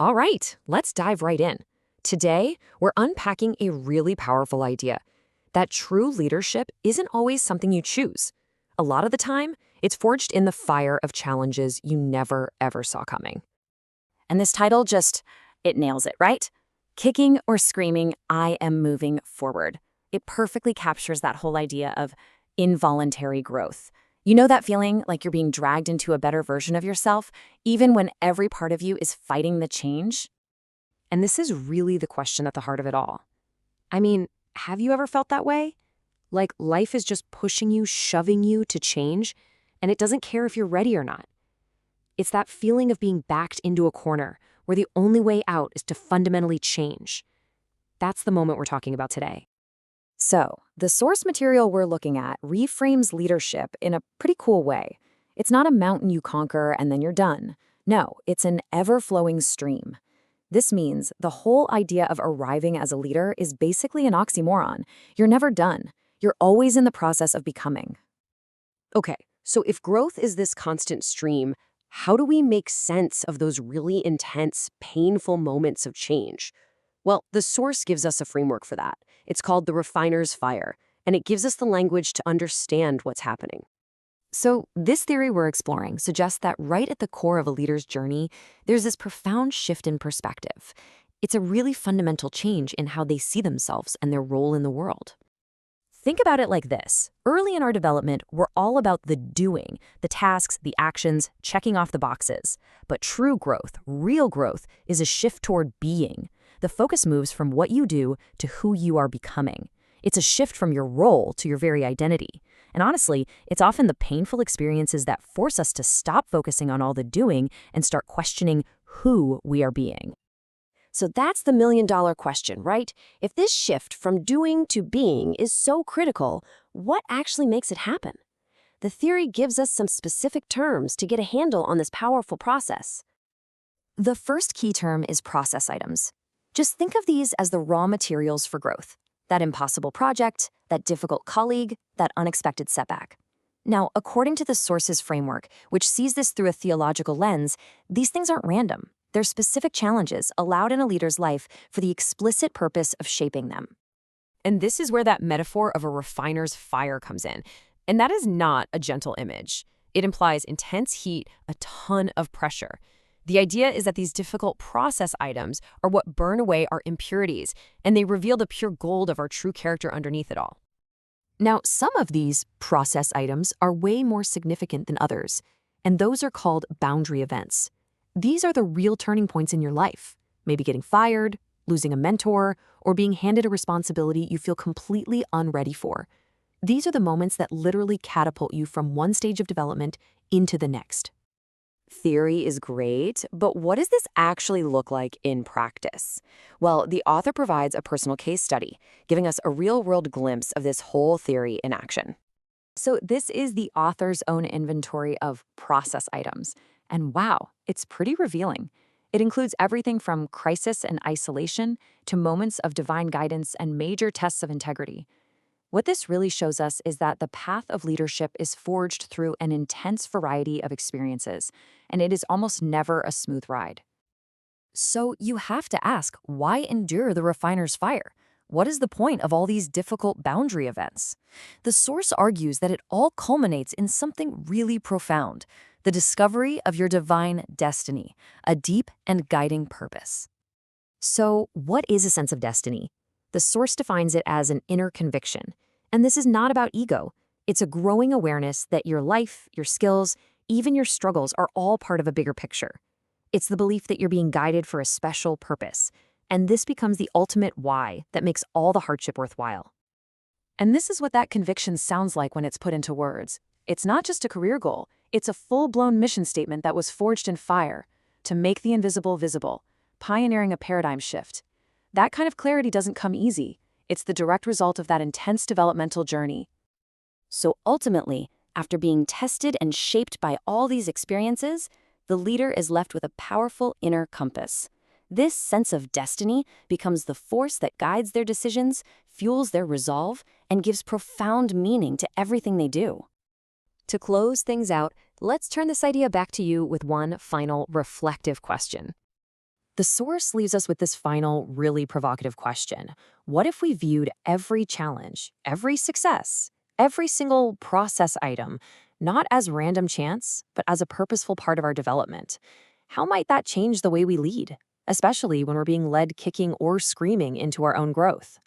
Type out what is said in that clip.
All right, let's dive right in. Today, we're unpacking a really powerful idea that true leadership isn't always something you choose. A lot of the time, it's forged in the fire of challenges you never, ever saw coming. And this title it nails it, right? Kicking or screaming, I am moving forward. It perfectly captures that whole idea of involuntary growth. You know that feeling like you're being dragged into a better version of yourself, even when every part of you is fighting the change? And this is really the question at the heart of it all. I mean, have you ever felt that way? Like life is just pushing you, shoving you to change, and it doesn't care if you're ready or not. It's that feeling of being backed into a corner where the only way out is to fundamentally change. That's the moment we're talking about today. So, the source material we're looking at reframes leadership in a pretty cool way. It's not a mountain you conquer and then you're done. No, it's an ever-flowing stream. This means the whole idea of arriving as a leader is basically an oxymoron. You're never done. You're always in the process of becoming. Okay, so if growth is this constant stream, how do we make sense of those really intense, painful moments of change? Well, the source gives us a framework for that. It's called the refiner's fire, and it gives us the language to understand what's happening. So this theory we're exploring suggests that right at the core of a leader's journey, there's this profound shift in perspective. It's a really fundamental change in how they see themselves and their role in the world. Think about it like this. Early in our development, we're all about the doing, the tasks, the actions, checking off the boxes. But true growth, real growth, is a shift toward being. The focus moves from what you do to who you are becoming. It's a shift from your role to your very identity. And honestly, it's often the painful experiences that force us to stop focusing on all the doing and start questioning who we are being. So that's the million-dollar question, right? If this shift from doing to being is so critical, what actually makes it happen? The theory gives us some specific terms to get a handle on this powerful process. The first key term is process items. Just think of these as the raw materials for growth. That impossible project, that difficult colleague, that unexpected setback. Now, according to the source's framework, which sees this through a theological lens, these things aren't random. They're specific challenges allowed in a leader's life for the explicit purpose of shaping them. And this is where that metaphor of a refiner's fire comes in. And that is not a gentle image. It implies intense heat, a ton of pressure. The idea is that these difficult process items are what burn away our impurities, and they reveal the pure gold of our true character underneath it all. Now, some of these process items are way more significant than others, and those are called boundary events. These are the real turning points in your life, maybe getting fired, losing a mentor, or being handed a responsibility you feel completely unready for. These are the moments that literally catapult you from one stage of development into the next. Theory is great, but what does this actually look like in practice? Well, the author provides a personal case study, giving us a real-world glimpse of this whole theory in action. So this is the author's own inventory of process items. And wow, it's pretty revealing. It includes everything from crisis and isolation to moments of divine guidance and major tests of integrity. What this really shows us is that the path of leadership is forged through an intense variety of experiences, and it is almost never a smooth ride. So you have to ask, why endure the refiner's fire? What is the point of all these difficult boundary events? The source argues that it all culminates in something really profound, the discovery of your divine destiny, a deep and guiding purpose. So, what is a sense of destiny? The source defines it as an inner conviction. And this is not about ego. It's a growing awareness that your life, your skills, even your struggles are all part of a bigger picture. It's the belief that you're being guided for a special purpose. And this becomes the ultimate why that makes all the hardship worthwhile. And this is what that conviction sounds like when it's put into words. It's not just a career goal. It's a full-blown mission statement that was forged in fire to make the invisible visible, pioneering a paradigm shift. That kind of clarity doesn't come easy. It's the direct result of that intense developmental journey. So ultimately, after being tested and shaped by all these experiences, the leader is left with a powerful inner compass. This sense of destiny becomes the force that guides their decisions, fuels their resolve, and gives profound meaning to everything they do. To close things out, let's turn this idea back to you with one final reflective question. The source leaves us with this final, really provocative question. What if we viewed every challenge, every success, every single process item, not as random chance, but as a purposeful part of our development? How might that change the way we lead, especially when we're being led kicking or screaming into our own growth?